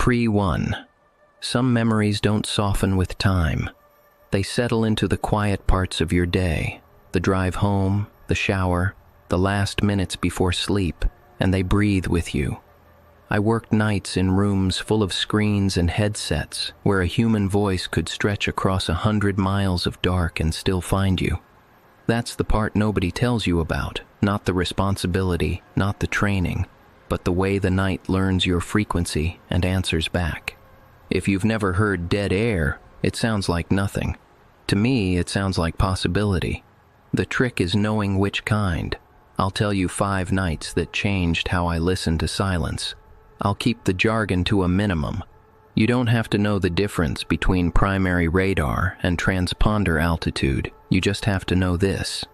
Pre-1. Some memories don't soften with time. They settle into the quiet parts of your day, the drive home, the shower, the last minutes before sleep, and they breathe with you. I worked nights in rooms full of screens and headsets where a human voice could stretch across 100 miles of dark and still find you. That's the part nobody tells you about, not the responsibility, not the training, but the way the night learns your frequency and answers back. If you've never heard dead air, it sounds like nothing. To me, it sounds like possibility. The trick is knowing which kind. I'll tell you 5 nights that changed how I listen to silence. I'll keep the jargon to a minimum. You don't have to know the difference between primary radar and transponder altitude. You just have to know this.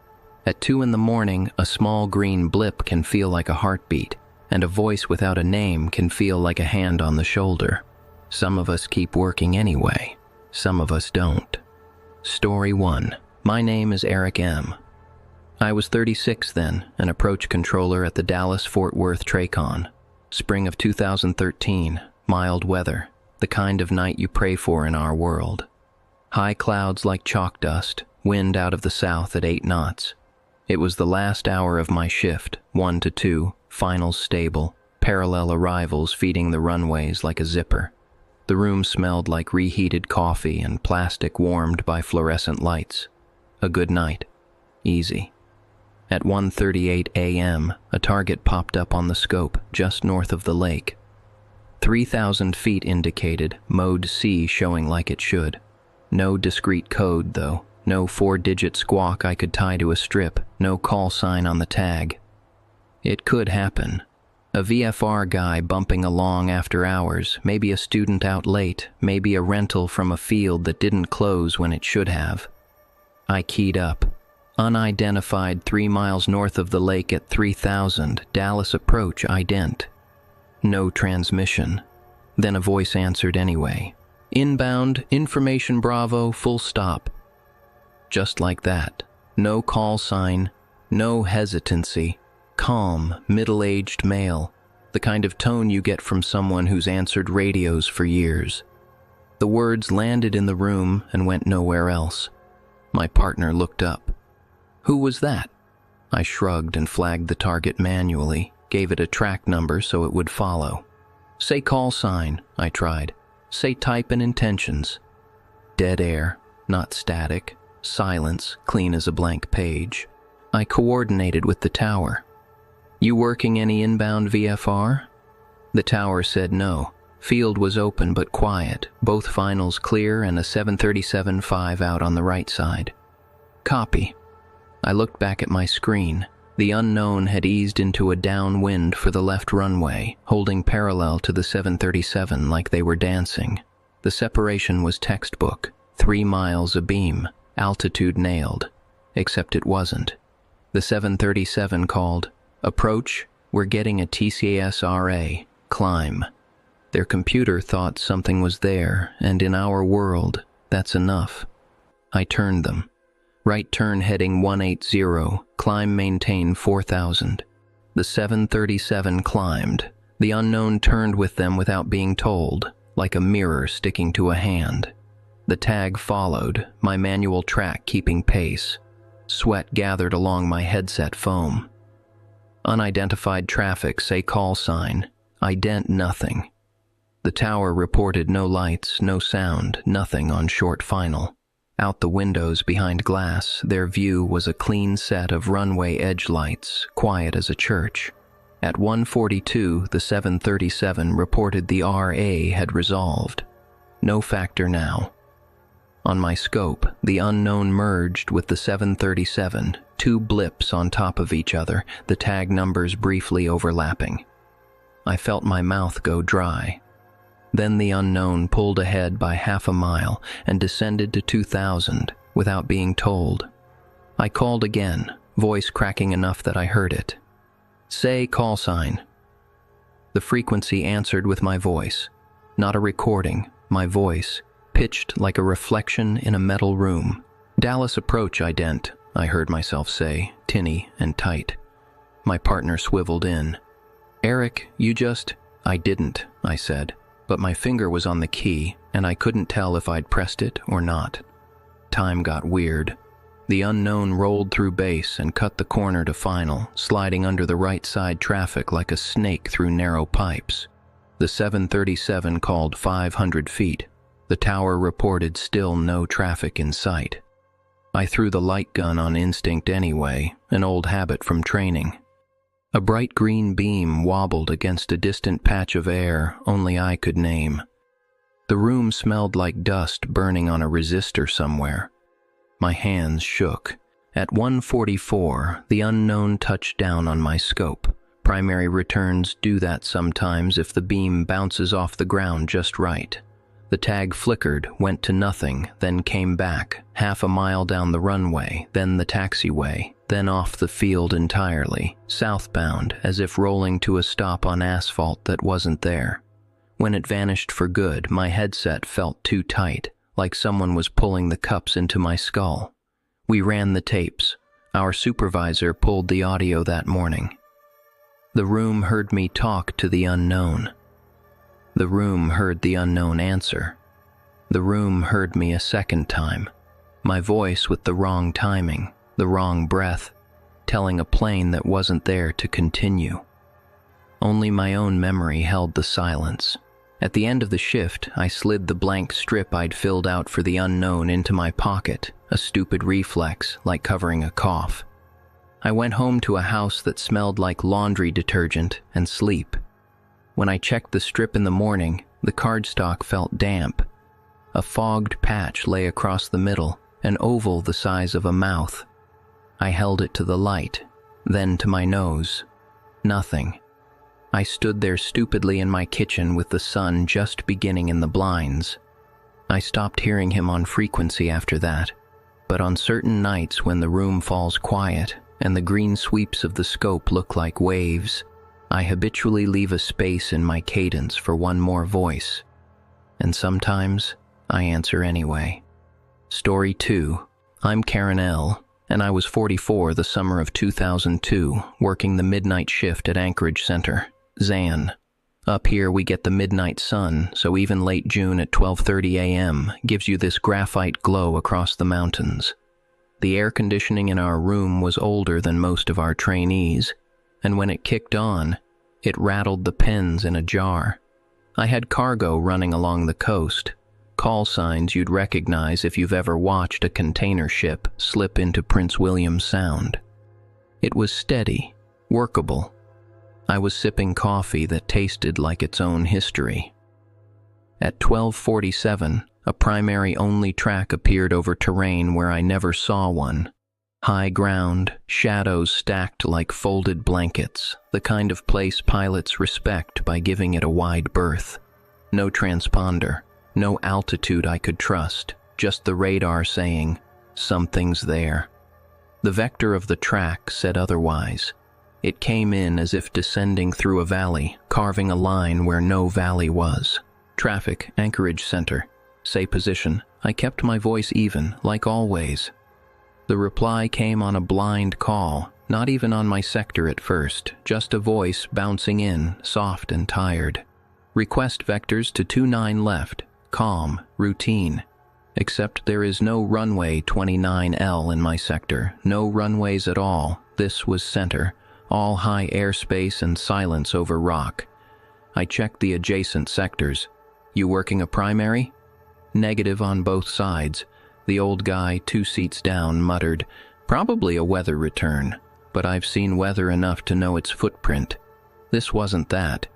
At 2 in the morning, a small green blip can feel like a heartbeat, and a voice without a name can feel like a hand on the shoulder. Some of us keep working anyway. Some of us don't. Story 1. My name is Eric M. I was 36 then, an approach controller at the Dallas-Fort Worth TRACON. Spring of 2013, mild weather, the kind of night you pray for in our world. High clouds like chalk dust, wind out of the south at 8 knots. It was the last hour of my shift, 1 to 2, finals stable, parallel arrivals feeding the runways like a zipper. The room smelled like reheated coffee and plastic warmed by fluorescent lights. A good night. Easy. At 1:38 a.m., a target popped up on the scope just north of the lake. 3,000 feet indicated, mode C showing like it should. No discrete code, though. No 4-digit squawk I could tie to a strip. No call sign on the tag. It could happen. A VFR guy bumping along after hours, maybe a student out late, maybe a rental from a field that didn't close when it should have. I keyed up. Unidentified 3 miles north of the lake at 3,000, Dallas approach ident. No transmission. Then a voice answered anyway. Inbound, information Bravo, full stop. Just like that. No call sign, no hesitancy. Calm, middle-aged male. The kind of tone you get from someone who's answered radios for years. The words landed in the room and went nowhere else. My partner looked up. Who was that? I shrugged and flagged the target manually, gave it a track number so it would follow. Say call sign, I tried. Say type and intentions. Dead air, not static. Silence, clean as a blank page. I coordinated with the tower. You working any inbound VFR? The tower said no. Field was open but quiet, both finals clear and a 737-5 out on the right side. Copy. I looked back at my screen. The unknown had eased into a downwind for the left runway, holding parallel to the 737 like they were dancing. The separation was textbook, 3 miles abeam, altitude nailed. Except it wasn't. The 737 called, approach, we're getting a TCSRA, climb. Their computer thought something was there, and in our world, that's enough. I turned them. Right turn heading 180, climb maintain 4,000. The 737 climbed. The unknown turned with them without being told, like a mirror sticking to a hand. The tag followed, my manual track keeping pace. Sweat gathered along my headset foam. Unidentified traffic, say call sign. Ident nothing. The tower reported no lights, no sound, nothing on short final. Out the windows behind glass, their view was a clean set of runway edge lights, quiet as a church. At 1:42, the 737 reported the RA had resolved. No factor now. On my scope, the unknown merged with the 737, 2 blips on top of each other, the tag numbers briefly overlapping. I felt my mouth go dry. Then the unknown pulled ahead by half a mile and descended to 2,000 without being told. I called again, voice cracking enough that I heard it. Say call sign. The frequency answered with my voice. Not a recording, my voice, pitched like a reflection in a metal room. Dallas approach ident, I heard myself say, tinny and tight. My partner swiveled in. Eric, you just... I didn't, I said. but my finger was on the key, and I couldn't tell if I'd pressed it or not. Time got weird. The unknown rolled through base and cut the corner to final, sliding under the right side traffic like a snake through narrow pipes. The 737 called 500 feet. The tower reported still no traffic in sight. I threw the light gun on instinct anyway, an old habit from training. A bright green beam wobbled against a distant patch of air only I could name. The room smelled like dust burning on a resistor somewhere. My hands shook. At 1:44, the unknown touched down on my scope. Primary returns do that sometimes if the beam bounces off the ground just right. The tag flickered, went to nothing, then came back, half a mile down the runway, then the taxiway, then off the field entirely, southbound, as if rolling to a stop on asphalt that wasn't there. When it vanished for good, my headset felt too tight, like someone was pulling the cups into my skull. We ran the tapes. Our supervisor pulled the audio that morning. The room heard me talk to the unknown. The room heard the unknown answer. The room heard me a second time. My voice with the wrong timing, the wrong breath, telling a plane that wasn't there to continue. Only my own memory held the silence. At the end of the shift, I slid the blank strip I'd filled out for the unknown into my pocket, a stupid reflex like covering a cough. I went home to a house that smelled like laundry detergent and sleep. When I checked the strip in the morning, the cardstock felt damp. A fogged patch lay across the middle, an oval the size of a mouth. I held it to the light, then to my nose. Nothing. I stood there stupidly in my kitchen with the sun just beginning in the blinds. I stopped hearing him on frequency after that, but on certain nights when the room falls quiet and the green sweeps of the scope look like waves, I habitually leave a space in my cadence for one more voice, and sometimes I answer anyway. Story 2. I'm Karen L., and I was 44 the summer of 2002, working the midnight shift at Anchorage Center, Zan. Up here we get the midnight sun, so even late June at 12:30 a.m. gives you this graphite glow across the mountains. The air conditioning in our room was older than most of our trainees, and when it kicked on, it rattled the pens in a jar. I had cargo running along the coast, call signs you'd recognize if you've ever watched a container ship slip into Prince William Sound. It was steady, workable. I was sipping coffee that tasted like its own history. At 12:47, a primary-only track appeared over terrain where I never saw one. High ground, shadows stacked like folded blankets, the kind of place pilots respect by giving it a wide berth. No transponder, no altitude I could trust, just the radar saying, "Something's there." The vector of the track said otherwise. It came in as if descending through a valley, carving a line where no valley was. Traffic, Anchorage Center. Say position. I kept my voice even, like always. The reply came on a blind call, not even on my sector at first, just a voice bouncing in, soft and tired. Request vectors to 29 left, calm, routine. Except there is no runway 29L in my sector, no runways at all. This was center, all high airspace and silence over rock. I checked the adjacent sectors. You working a primary? Negative on both sides. The old guy, 2 seats down, muttered, "Probably a weather return, but I've seen weather enough to know its footprint." This wasn't that.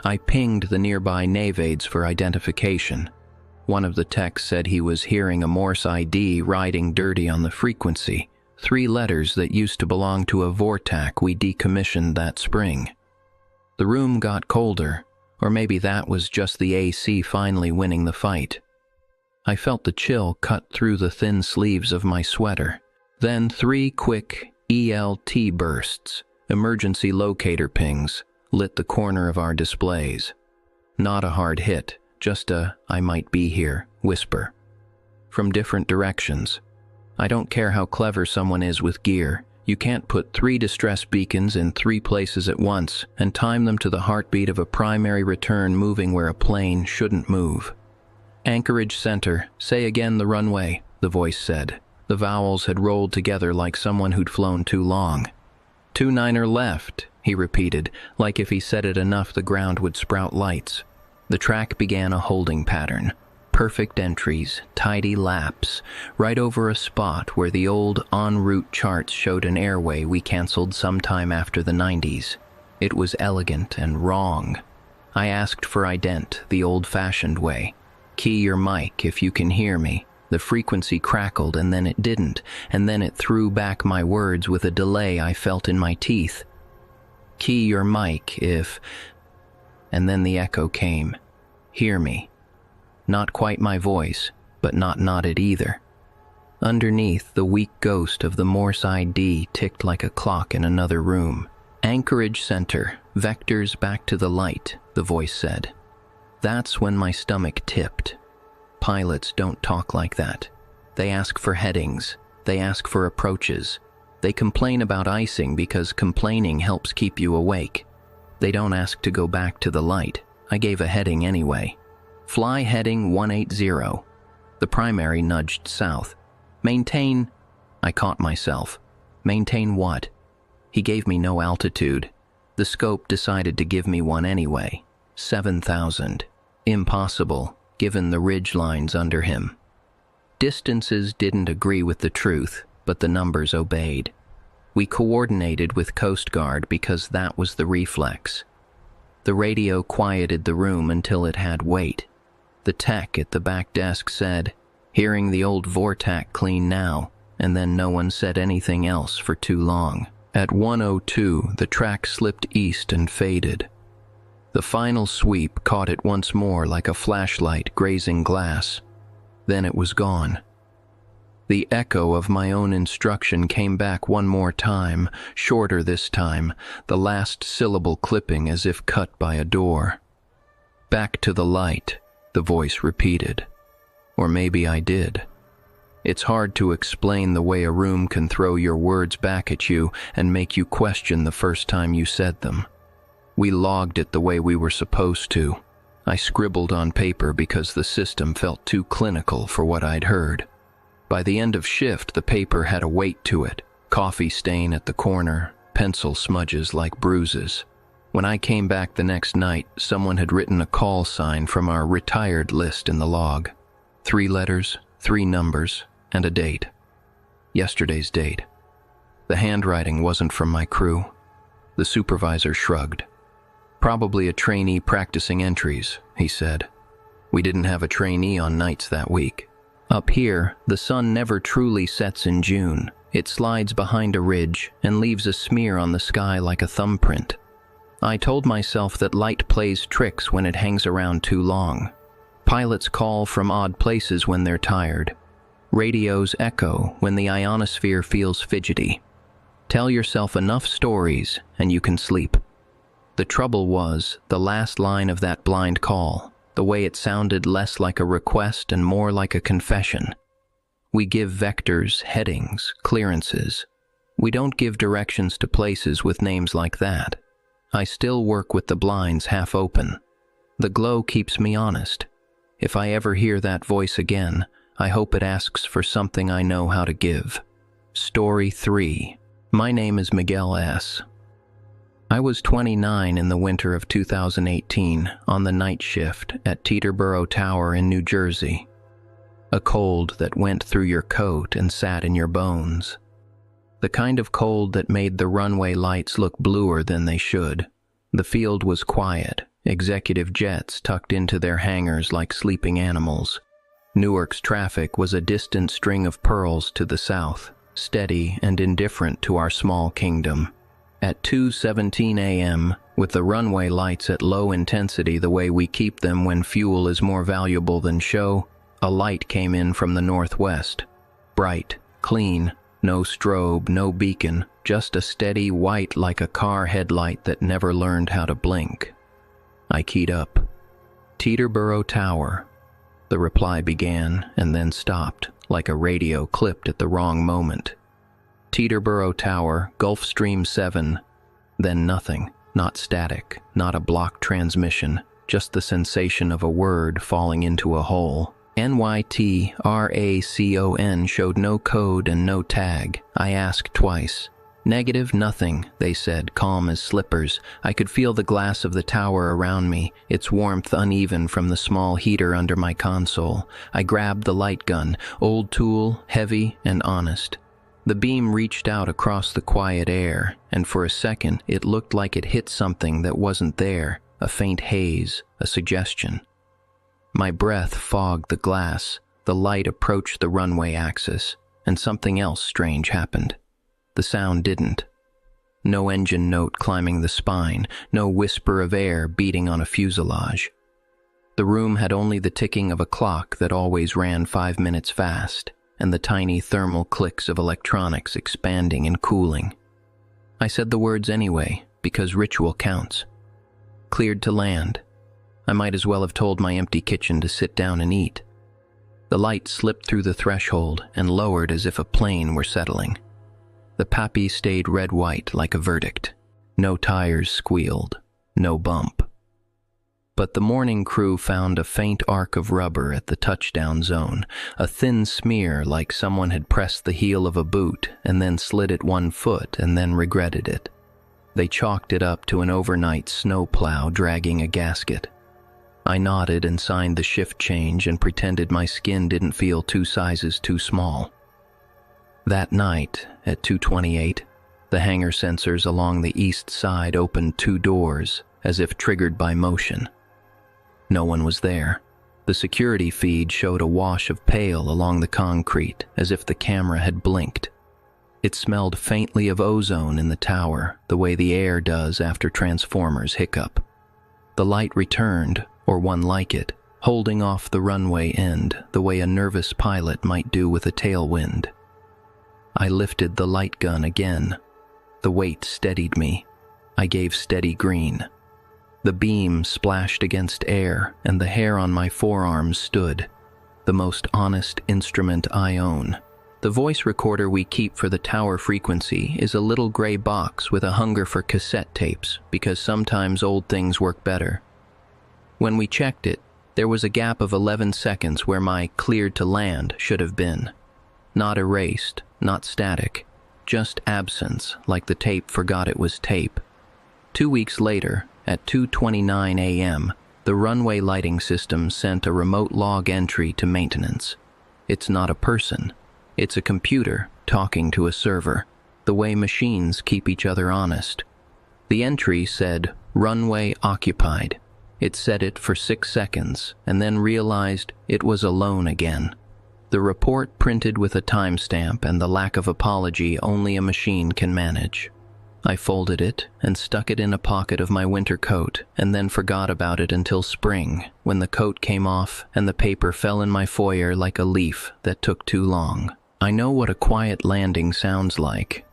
I pinged the nearby nav aids for identification. One of the techs said he was hearing a Morse ID riding dirty on the frequency, 3 letters that used to belong to a VORTAC we decommissioned that spring. The room got colder, or maybe that was just the AC finally winning the fight. I felt the chill cut through the thin sleeves of my sweater. Then 3 quick ELT bursts, emergency locator pings, lit the corner of our displays. Not a hard hit, just a "I might be here" whisper. From different directions. I don't care how clever someone is with gear, You can't put 3 distress beacons in 3 places at once and time them to the heartbeat of a primary return moving where a plane shouldn't move. Anchorage Center, say again the runway, the voice said. The vowels had rolled together like someone who'd flown too long. 29er left, he repeated, like if he said it enough the ground would sprout lights. The track began a holding pattern. Perfect entries, tidy laps, right over a spot where the old en route charts showed an airway we canceled sometime after the 90s. It was elegant and wrong. I asked for ident the old-fashioned way. Key your mic if you can hear me. The frequency crackled and then it didn't, and then it threw back my words with a delay I felt in my teeth. Key your mic if... And then the echo came. Hear me. Not quite my voice, but not nodded either. Underneath, the weak ghost of the Morse ID ticked like a clock in another room. Anchorage Center, vectors back to the light, the voice said. That's when my stomach tipped. Pilots don't talk like that. They ask for headings. They ask for approaches. They complain about icing because complaining helps keep you awake. They don't ask to go back to the light. I gave a heading anyway. Fly heading 180. The primary nudged south. Maintain... I caught myself. Maintain what? He gave me no altitude. The scope decided to give me one anyway. 7,000. Impossible, given the ridge lines under him. Distances didn't agree with the truth, but the numbers obeyed. We coordinated with Coast Guard because that was the reflex. The radio quieted the room until it had weight. The tech at the back desk said, "Hearing the old VORTAC clean now," and then no one said anything else for too long. At 102, the track slipped east and faded. The final sweep caught it once more like a flashlight grazing glass. Then it was gone. The echo of my own instruction came back one more time, shorter this time, the last syllable clipping as if cut by a door. "Back to the light," the voice repeated. Or maybe I did. It's hard to explain the way a room can throw your words back at you and make you question the first time you said them. We logged it the way we were supposed to. I scribbled on paper because the system felt too clinical for what I'd heard. By the end of shift, the paper had a weight to it. Coffee stain at the corner, pencil smudges like bruises. When I came back the next night, someone had written a call sign from our retired list in the log. 3 letters, 3 numbers, and a date. Yesterday's date. The handwriting wasn't from my crew. The supervisor shrugged. "Probably a trainee practicing entries," he said. "We didn't have a trainee on nights that week." Up here, the sun never truly sets in June. It slides behind a ridge and leaves a smear on the sky like a thumbprint. I told myself that light plays tricks when it hangs around too long. Pilots call from odd places when they're tired. Radios echo when the ionosphere feels fidgety. Tell yourself enough stories and you can sleep. The trouble was the last line of that blind call, the way it sounded less like a request and more like a confession. We give vectors, headings, clearances. We don't give directions to places with names like that. I still work with the blinds half open. The glow keeps me honest. If I ever hear that voice again, I hope it asks for something I know how to give. Story 3. My name is Miguel S. I was 29 in the winter of 2018 on the night shift at Teterboro Tower in New Jersey. A cold that went through your coat and sat in your bones. The kind of cold that made the runway lights look bluer than they should. The field was quiet, executive jets tucked into their hangars like sleeping animals. Newark's traffic was a distant string of pearls to the south, steady and indifferent to our small kingdom. At 2:17 a.m., with the runway lights at low intensity the way we keep them when fuel is more valuable than show, a light came in from the northwest. Bright, clean, no strobe, no beacon, just a steady white like a car headlight that never learned how to blink. I keyed up. Teterboro Tower. The reply began and then stopped, like a radio clipped at the wrong moment. Teterboro Tower, Gulfstream 7. Then nothing. Not static, not a blocked transmission, just the sensation of a word falling into a hole. NYTRACON showed no code and no tag. I asked twice. Negative, nothing, they said, calm as slippers. I could feel the glass of the tower around me, its warmth uneven from the small heater under my console. I grabbed the light gun, old tool, heavy and honest. The beam reached out across the quiet air, and for a second it looked like it hit something that wasn't there, a faint haze, a suggestion. My breath fogged the glass, the light approached the runway axis, and something else strange happened. The sound didn't. No engine note climbing the spine, no whisper of air beating on a fuselage. The room had only the ticking of a clock that always ran 5 minutes fast, and the tiny thermal clicks of electronics expanding and cooling. I said the words anyway, because ritual counts. Cleared to land. I might as well have told my empty kitchen to sit down and eat. The light slipped through the threshold and lowered as if a plane were settling. The pappy stayed red-white like a verdict. No tires squealed, no bump. But the morning crew found a faint arc of rubber at the touchdown zone, a thin smear like someone had pressed the heel of a boot and then slid it 1 foot and then regretted it. They chalked it up to an overnight snowplow dragging a gasket. I nodded and signed the shift change and pretended my skin didn't feel 2 sizes too small. That night, at 2:28, the hangar sensors along the east side opened 2 doors, as if triggered by motion. No one was there. The security feed showed a wash of pale along the concrete, as if the camera had blinked. It smelled faintly of ozone in the tower, the way the air does after transformers hiccup. The light returned, or one like it, holding off the runway end, the way a nervous pilot might do with a tailwind. I lifted the light gun again. The weight steadied me. I gave steady green. The beam splashed against air, and the hair on my forearms stood. The most honest instrument I own. The voice recorder we keep for the tower frequency is a little gray box with a hunger for cassette tapes, because sometimes old things work better. When we checked it, there was a gap of 11 seconds where my "cleared to land" should have been. Not erased, not static, just absence, like the tape forgot it was tape. 2 weeks later, at 2:29 a.m., the runway lighting system sent a remote log entry to maintenance. It's not a person. It's a computer talking to a server, the way machines keep each other honest. The entry said, "Runway occupied." It said it for 6 seconds, and then realized it was alone again. The report printed with a timestamp and the lack of apology only a machine can manage. I folded it and stuck it in a pocket of my winter coat, and then forgot about it until spring, when the coat came off and the paper fell in my foyer like a leaf that took too long. I know what a quiet landing sounds like.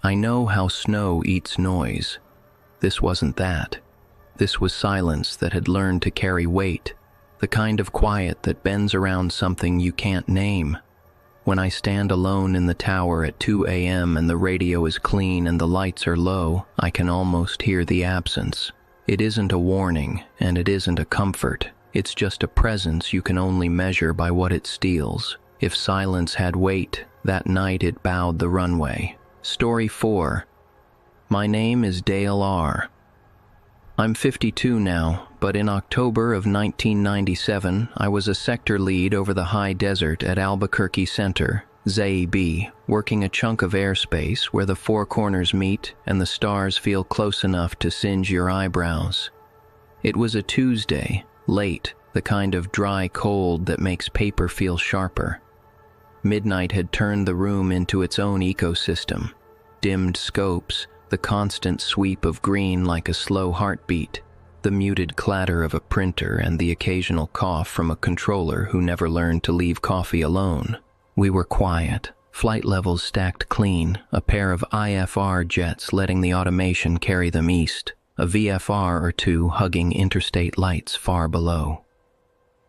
I know how snow eats noise. This wasn't that. This was silence that had learned to carry weight, the kind of quiet that bends around something you can't name. When I stand alone in the tower at 2 a.m. and the radio is clean and the lights are low, I can almost hear the absence. It isn't a warning, and it isn't a comfort. It's just a presence you can only measure by what it steals. If silence had weight, that night it bowed the runway. Story 4. My name is Dale R. I'm 52 now, but in October of 1997, I was a sector lead over the high desert at Albuquerque Center, ZAB, working a chunk of airspace where the 4 corners meet and the stars feel close enough to singe your eyebrows. It was a Tuesday, late, the kind of dry cold that makes paper feel sharper. Midnight had turned the room into its own ecosystem. Dimmed scopes, the constant sweep of green like a slow heartbeat, the muted clatter of a printer and the occasional cough from a controller who never learned to leave coffee alone. We were quiet, flight levels stacked clean, a pair of IFR jets letting the automation carry them east, a VFR or 2 hugging interstate lights far below.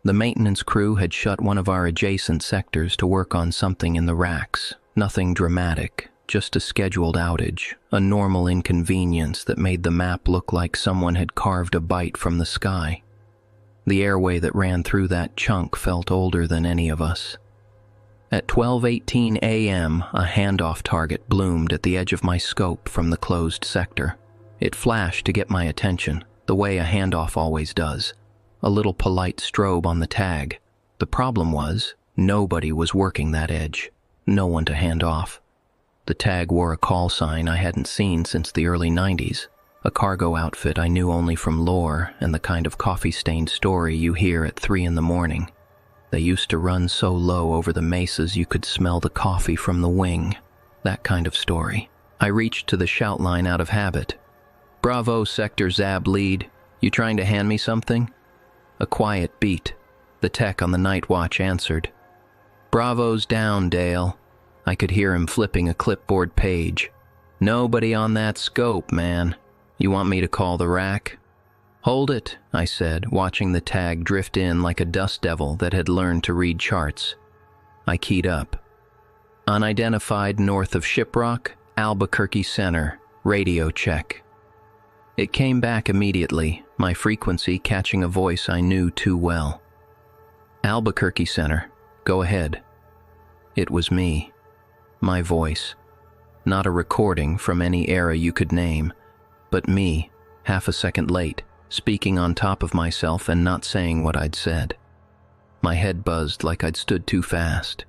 The maintenance crew had shut one of our adjacent sectors to work on something in the racks, nothing dramatic, just a scheduled outage, a normal inconvenience that made the map look like someone had carved a bite from the sky. The airway that ran through that chunk felt older than any of us. At 12:18 a.m., a handoff target bloomed at the edge of my scope from the closed sector. It flashed to get my attention, the way a handoff always does. A little polite strobe on the tag. The problem was, nobody was working that edge. No one to hand off. The tag wore a call sign I hadn't seen since the early 90s, a cargo outfit I knew only from lore and the kind of coffee-stained story you hear at 3 in the morning. They used to run so low over the mesas you could smell the coffee from the wing. That kind of story. I reached to the shout line out of habit. "Bravo, Sector Zab Lead. You trying to hand me something?" A quiet beat. The tech on the night watch answered. "Bravo's down, Dale." I could hear him flipping a clipboard page. "Nobody on that scope, man. You want me to call the rack?" "Hold it," I said, watching the tag drift in like a dust devil that had learned to read charts. I keyed up. "Unidentified north of Shiprock, Albuquerque Center, radio check." It came back immediately, my frequency catching a voice I knew too well. "Albuquerque Center, go ahead." It was me. My voice. Not a recording from any era you could name, but me, half a second late, speaking on top of myself and not saying what I'd said. My head buzzed like I'd stood too fast.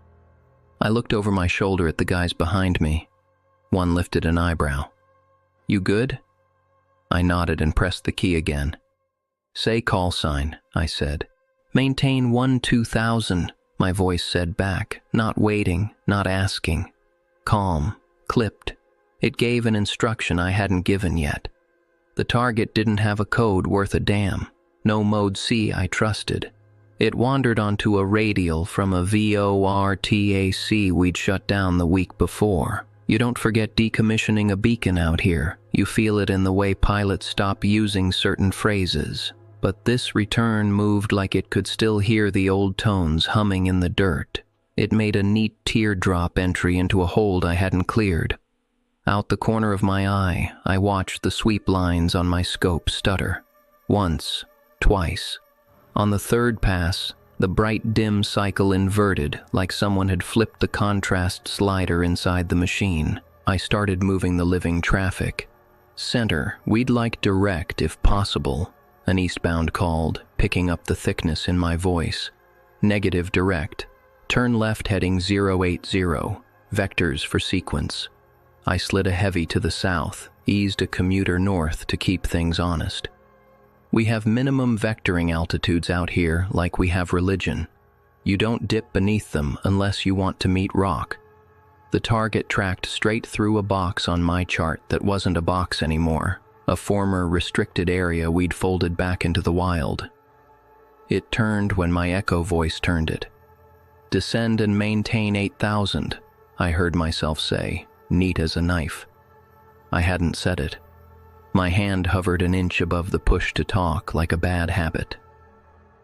I looked over my shoulder at the guys behind me. One lifted an eyebrow. "You good?" I nodded and pressed the key again. "Say call sign," I said. "Maintain 1-2000, my voice said back, not waiting, not asking. Calm, clipped. It gave an instruction I hadn't given yet. The target didn't have a code worth a damn. No mode C I trusted. It wandered onto a radial from a VORTAC we'd shut down the week before. You don't forget decommissioning a beacon out here. You feel it in the way pilots stop using certain phrases. But this return moved like it could still hear the old tones humming in the dirt. It made a neat teardrop entry into a hold I hadn't cleared. Out the corner of my eye, I watched the sweep lines on my scope stutter. Once, twice. On the third pass, the bright dim cycle inverted like someone had flipped the contrast slider inside the machine. I started moving the living traffic. "Center, we'd like direct if possible," an eastbound called, picking up the thickness in my voice. "Negative direct. Turn left heading 080. Vectors for sequence." I slid a heavy to the south, eased a commuter north to keep things honest. "We have minimum vectoring altitudes out here like we have religion. You don't dip beneath them unless you want to meet rock." The target tracked straight through a box on my chart that wasn't a box anymore, a former restricted area we'd folded back into the wild. It turned when my echo voice turned it. "Descend and maintain 8,000, I heard myself say, neat as a knife. I hadn't said it. My hand hovered an inch above the push to talk like a bad habit.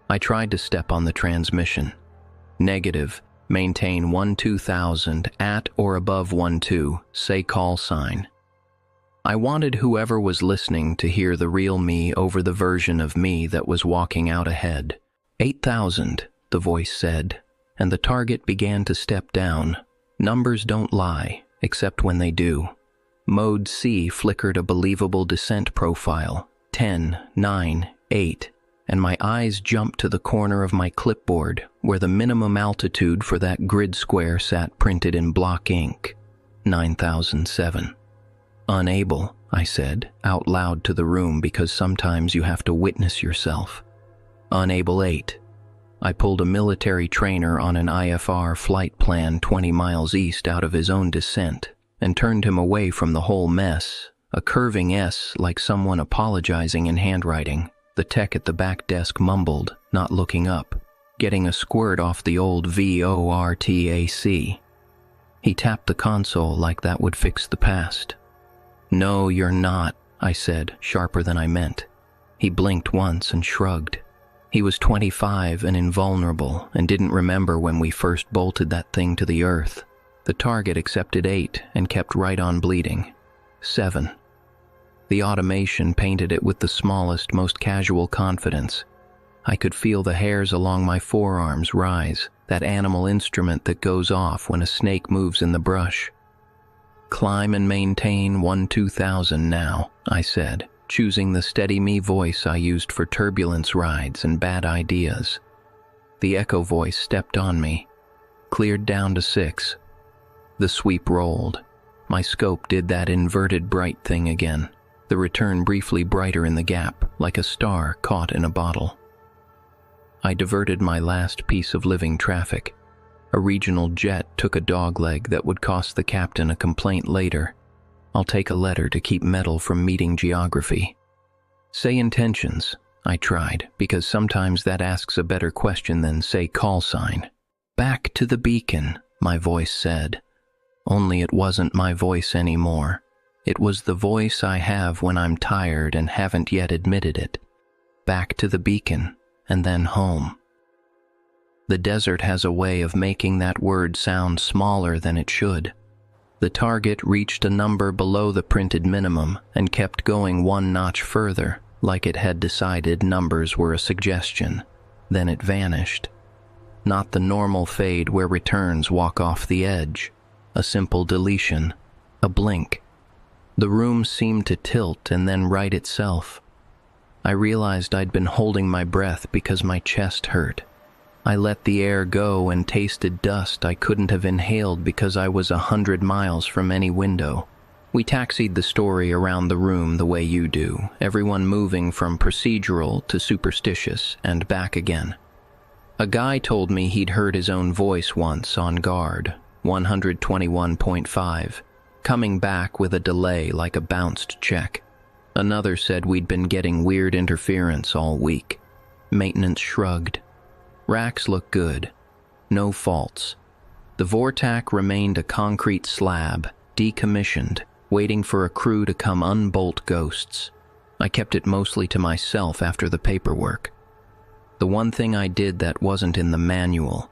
I tried to step on the transmission. "Negative, maintain 1-2000 at or above 12, say call sign." I wanted whoever was listening to hear the real me over the version of me that was walking out ahead. 8,000, the voice said, and the target began to step down. Numbers don't lie, except when they do. Mode C flickered a believable descent profile, 10, 9, 8, and my eyes jumped to the corner of my clipboard where the minimum altitude for that grid square sat printed in block ink, 9,007. "Unable," I said, out loud to the room because sometimes you have to witness yourself. "Unable 8. I pulled a military trainer on an IFR flight plan 20 miles east out of his own descent and turned him away from the whole mess, a curving S like someone apologizing in handwriting. The tech at the back desk mumbled, not looking up, getting a squirt off the old VORTAC. He tapped the console like that would fix the past. "No, you're not," I said, sharper than I meant. He blinked once and shrugged. He was 25 and invulnerable and didn't remember when we first bolted that thing to the earth. The target accepted 8 and kept right on bleeding. 7. The automation painted it with the smallest, most casual confidence. I could feel the hairs along my forearms rise, that animal instrument that goes off when a snake moves in the brush. "Climb and maintain 1-2000 now," I said, choosing the steady me voice I used for turbulence rides and bad ideas. The echo voice stepped on me, cleared down to 6. The sweep rolled. My scope did that inverted bright thing again, the return briefly brighter in the gap, like a star caught in a bottle. I diverted my last piece of living traffic. A regional jet took a dogleg that would cost the captain a complaint later. I'll take a letter to keep metal from meeting geography. Say intentions, I tried, because sometimes that asks a better question than say call sign. "Back to the beacon," my voice said. Only it wasn't my voice anymore. It was the voice I have when I'm tired and haven't yet admitted it. Back to the beacon, and then home. The desert has a way of making that word sound smaller than it should. The target reached a number below the printed minimum and kept going one notch further, like it had decided numbers were a suggestion. Then it vanished. Not the normal fade where returns walk off the edge. A simple deletion. A blink. The room seemed to tilt and then right itself. I realized I'd been holding my breath because my chest hurt. I let the air go and tasted dust I couldn't have inhaled because I was 100 miles from any window. We taxied the story around the room the way you do, everyone moving from procedural to superstitious and back again. A guy told me he'd heard his own voice once on guard, 121.5, coming back with a delay like a bounced check. Another said we'd been getting weird interference all week. Maintenance shrugged. Racks look good. No faults. The VORTAC remained a concrete slab, decommissioned, waiting for a crew to come unbolt ghosts. I kept it mostly to myself after the paperwork. The one thing I did that wasn't in the manual.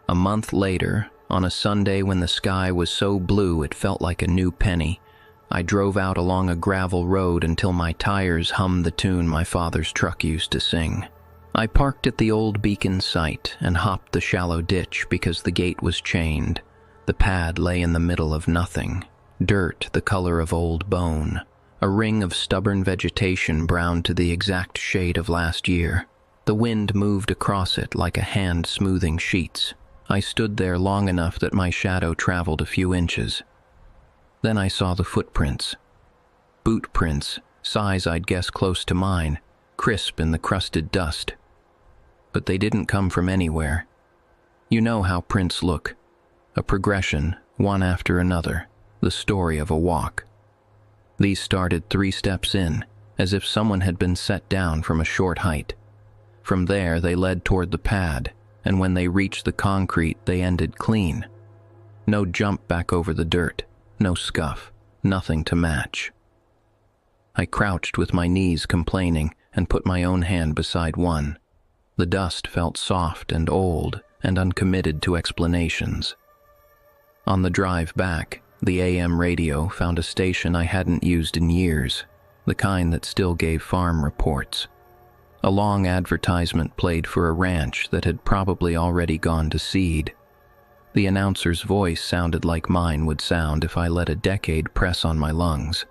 A month later, on a Sunday when the sky was so blue it felt like a new penny, I drove out along a gravel road until my tires hummed the tune my father's truck used to sing. I parked at the old beacon site and hopped the shallow ditch because the gate was chained. The pad lay in the middle of nothing. Dirt the color of old bone. A ring of stubborn vegetation browned to the exact shade of last year. The wind moved across it like a hand smoothing sheets. I stood there long enough that my shadow traveled a few inches. Then I saw the footprints. Boot prints, size I'd guess close to mine, crisp in the crusted dust. But they didn't come from anywhere. You know how prints look. A progression, one after another, the story of a walk. These started 3 steps in, as if someone had been set down from a short height. From there they led toward the pad, and when they reached the concrete they ended clean. No jump back over the dirt, no scuff, nothing to match. I crouched with my knees complaining and put my own hand beside one. The dust felt soft and old and uncommitted to explanations. On the drive back, the AM radio found a station I hadn't used in years, the kind that still gave farm reports. A long advertisement played for a ranch that had probably already gone to seed. The announcer's voice sounded like mine would sound if I let a decade press on my lungs.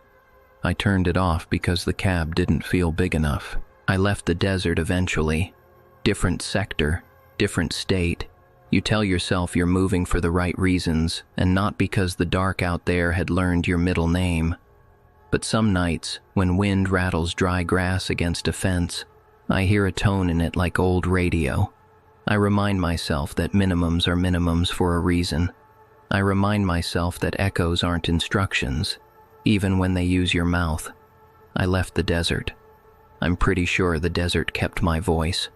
I turned it off because the cab didn't feel big enough. I left the desert eventually. Different sector, different state. You tell yourself you're moving for the right reasons, and not because the dark out there had learned your middle name. But some nights, when wind rattles dry grass against a fence, I hear a tone in it like old radio. I remind myself that minimums are minimums for a reason. I remind myself that echoes aren't instructions, even when they use your mouth. I left the desert. I'm pretty sure the desert kept my voice.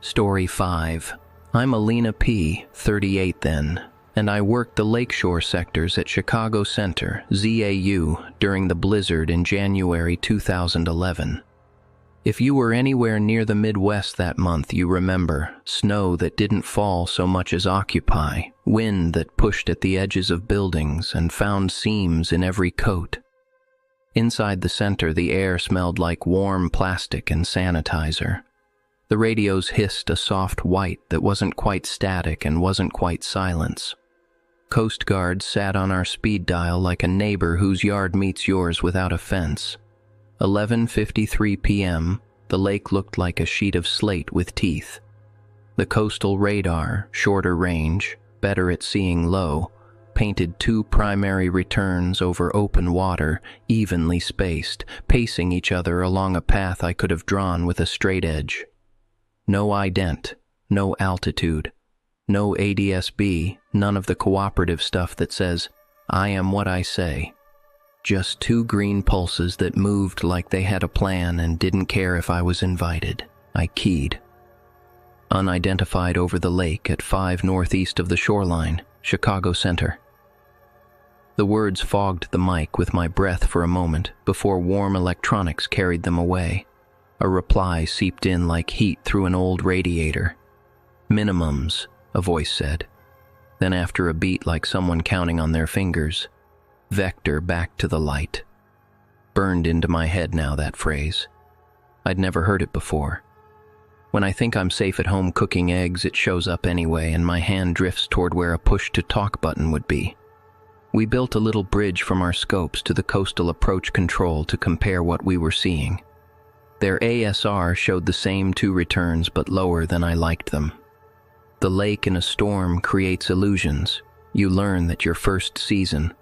Story 5. I'm Alina P., 38 then, and I worked the lakeshore sectors at Chicago Center, ZAU, during the blizzard in January 2011. If you were anywhere near the Midwest that month, you remember snow that didn't fall so much as occupy, wind that pushed at the edges of buildings and found seams in every coat. Inside the center, the air smelled like warm plastic and sanitizer. The radios hissed a soft white that wasn't quite static and wasn't quite silence. Coast Guard sat on our speed dial like a neighbor whose yard meets yours without a fence. 11:53 p.m., the lake looked like a sheet of slate with teeth. The coastal radar, shorter range, better at seeing low, painted 2 primary returns over open water, evenly spaced, pacing each other along a path I could have drawn with a straight edge. No ident, no altitude, no ADSB, none of the cooperative stuff that says, "I am what I say." Just 2 green pulses that moved like they had a plan and didn't care if I was invited. I keyed. Unidentified over the lake at 5 northeast of the shoreline, Chicago Center. The words fogged the mic with my breath for a moment before warm electronics carried them away. A reply seeped in like heat through an old radiator. "Minimums," a voice said. Then after a beat like someone counting on their fingers, "Vector back to the light." Burned into my head now, that phrase. I'd never heard it before. When I think I'm safe at home cooking eggs, it shows up anyway, and my hand drifts toward where a push-to-talk button would be. We built a little bridge from our scopes to the coastal approach control to compare what we were seeing. Their ASR showed the same 2 returns, but lower than I liked them. The lake in a storm creates illusions. You learn that your first season.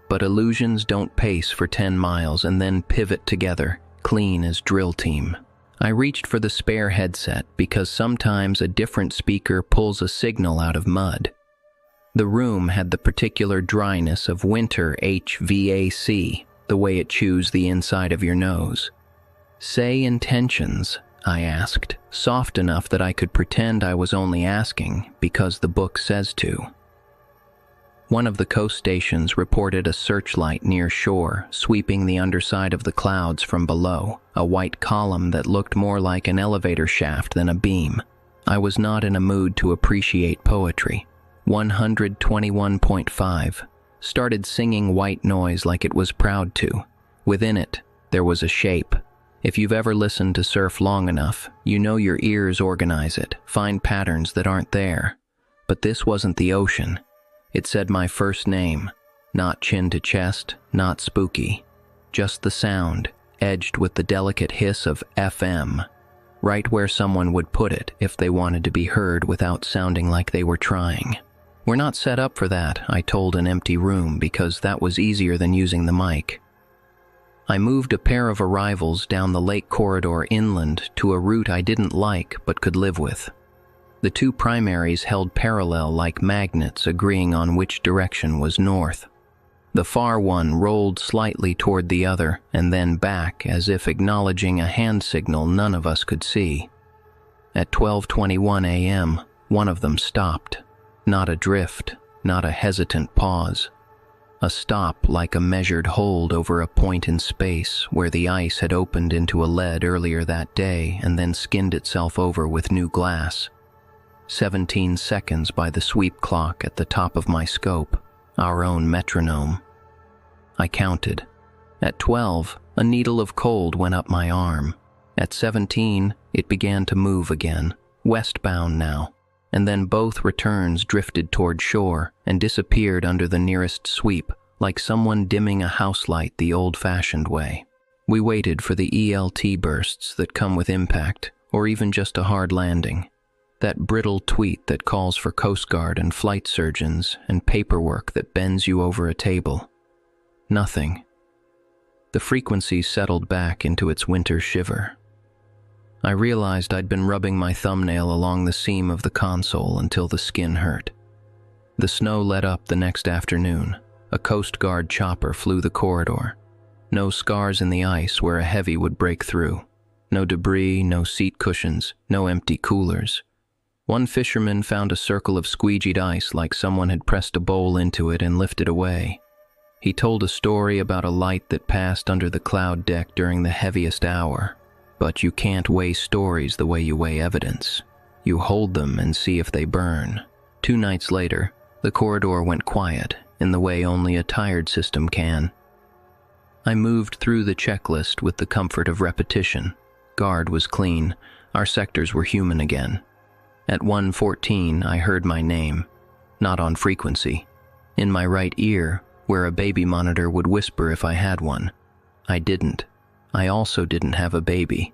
But illusions don't pace for 10 miles and then pivot together, clean as drill team. I reached for the spare headset because sometimes a different speaker pulls a signal out of mud. The room had the particular dryness of winter HVAC, the way it chews the inside of your nose. "Say intentions," I asked, soft enough that I could pretend I was only asking because the book says to. One of the coast stations reported a searchlight near shore, sweeping the underside of the clouds from below, a white column that looked more like an elevator shaft than a beam. I was not in a mood to appreciate poetry. 121.5 started singing white noise like it was proud to. Within it, there was a shape. If you've ever listened to surf long enough, you know your ears organize it, find patterns that aren't there. But this wasn't the ocean. It said my first name, not chin to chest, not spooky. Just the sound, edged with the delicate hiss of FM, right where someone would put it if they wanted to be heard without sounding like they were trying. We're not set up for that, I told an empty room, because that was easier than using the mic. I moved a pair of arrivals down the lake corridor inland to a route I didn't like but could live with. The 2 primaries held parallel like magnets, agreeing on which direction was north. The far one rolled slightly toward the other and then back, as if acknowledging a hand signal none of us could see. At 12:21 a.m., one of them stopped. Not a drift, not a hesitant pause. A stop like a measured hold over a point in space where the ice had opened into a lead earlier that day and then skinned itself over with new glass. 17 seconds by the sweep clock at the top of my scope, our own metronome. I counted. At 12, a needle of cold went up my arm. At 17, it began to move again, westbound now, and then both returns drifted toward shore and disappeared under the nearest sweep, like someone dimming a house light the old-fashioned way. We waited for the ELT bursts that come with impact, or even just a hard landing. That brittle tweet that calls for Coast Guard and flight surgeons and paperwork that bends you over a table. Nothing. The frequency settled back into its winter shiver. I realized I'd been rubbing my thumbnail along the seam of the console until the skin hurt. The snow let up the next afternoon. A Coast Guard chopper flew the corridor. No scars in the ice where a heavy would break through. No debris, no seat cushions, no empty coolers. One fisherman found a circle of squeegeed ice like someone had pressed a bowl into it and lifted away. He told a story about a light that passed under the cloud deck during the heaviest hour. But you can't weigh stories the way you weigh evidence. You hold them and see if they burn. 2 nights later, the corridor went quiet in the way only a tired system can. I moved through the checklist with the comfort of repetition. Guard was clean. Our sectors were human again. At 1:14, I heard my name, not on frequency. In my right ear, where a baby monitor would whisper if I had one. I didn't. I also didn't have a baby.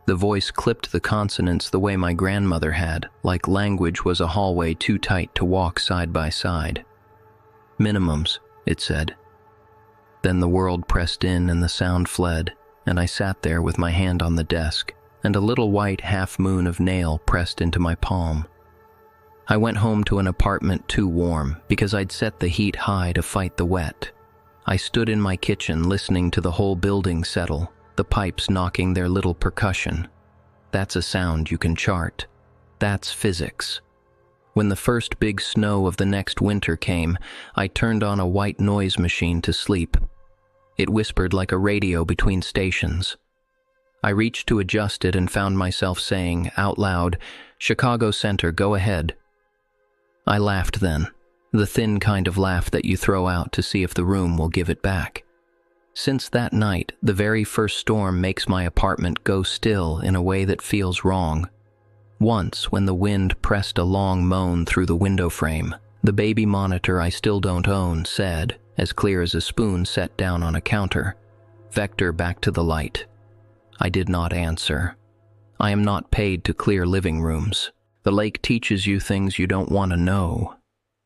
The voice clipped the consonants the way my grandmother had, like language was a hallway too tight to walk side by side. Minimums, it said. Then the world pressed in and the sound fled, and I sat there with my hand on the desk and a little white half-moon of nail pressed into my palm. I went home to an apartment too warm because I'd set the heat high to fight the wet. I stood in my kitchen listening to the whole building settle, the pipes knocking their little percussion. That's a sound you can chart. That's physics. When the first big snow of the next winter came, I turned on a white noise machine to sleep. It whispered like a radio between stations. I reached to adjust it and found myself saying, out loud, "Chicago Center, go ahead." I laughed then, the thin kind of laugh that you throw out to see if the room will give it back. Since that night, the very first storm makes my apartment go still in a way that feels wrong. Once, when the wind pressed a long moan through the window frame, the baby monitor I still don't own said, as clear as a spoon set down on a counter, "Vector back to the light." I did not answer. I am not paid to clear living rooms. The lake teaches you things you don't want to know.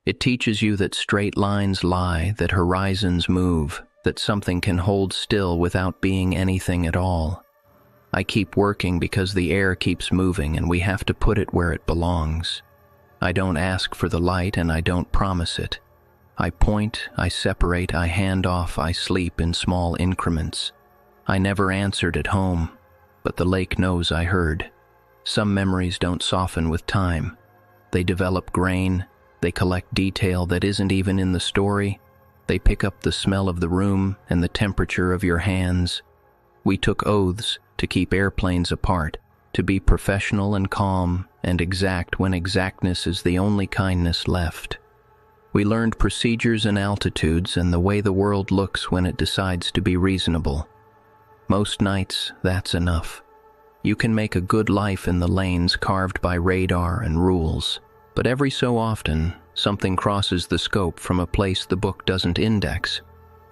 It teaches you that straight lines lie, that horizons move, that something can hold still without being anything at all. I keep working because the air keeps moving and we have to put it where it belongs. I don't ask for the light and I don't promise it. I point, I separate, I hand off, I sleep in small increments. I never answered at home, but the lake knows I heard. Some memories don't soften with time. They develop grain, they collect detail that isn't even in the story. They pick up the smell of the room and the temperature of your hands. We took oaths to keep airplanes apart, to be professional and calm and exact when exactness is the only kindness left. We learned procedures and altitudes and the way the world looks when it decides to be reasonable. Most nights, that's enough. You can make a good life in the lanes carved by radar and rules, but every so often, something crosses the scope from a place the book doesn't index.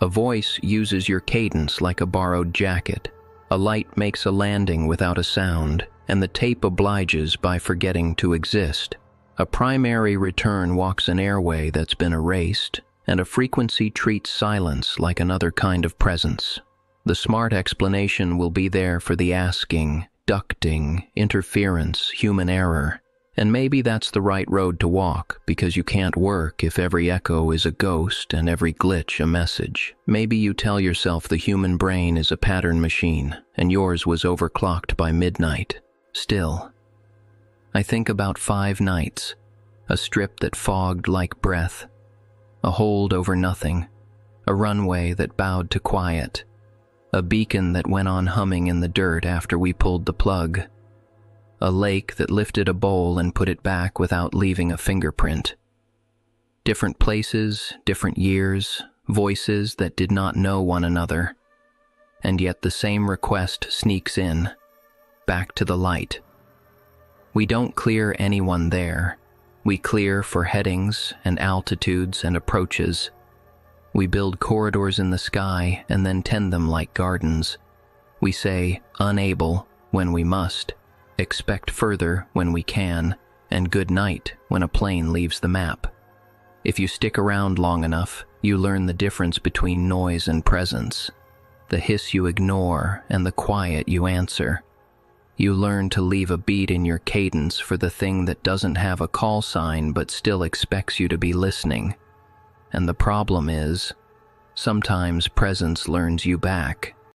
A voice uses your cadence like a borrowed jacket. A light makes a landing without a sound, and the tape obliges by forgetting to exist. A primary return walks an airway that's been erased, and a frequency treats silence like another kind of presence. The smart explanation will be there for the asking, ducting, interference, human error. And maybe that's the right road to walk, because you can't work if every echo is a ghost and every glitch a message. Maybe you tell yourself the human brain is a pattern machine, and yours was overclocked by midnight. Still, I think about 5 nights, a strip that fogged like breath, a hold over nothing, a runway that bowed to quiet, a beacon that went on humming in the dirt after we pulled the plug, a lake that lifted a bowl and put it back without leaving a fingerprint. Different places, different years, voices that did not know one another, and yet the same request sneaks in, back to the light. We don't clear anyone there. We clear for headings and altitudes and approaches. We build corridors in the sky and then tend them like gardens. We say unable when we must, expect further when we can, and good night when a plane leaves the map. If you stick around long enough, you learn the difference between noise and presence, the hiss you ignore and the quiet you answer. You learn to leave a beat in your cadence for the thing that doesn't have a call sign but still expects you to be listening. And the problem is, sometimes presence learns you back.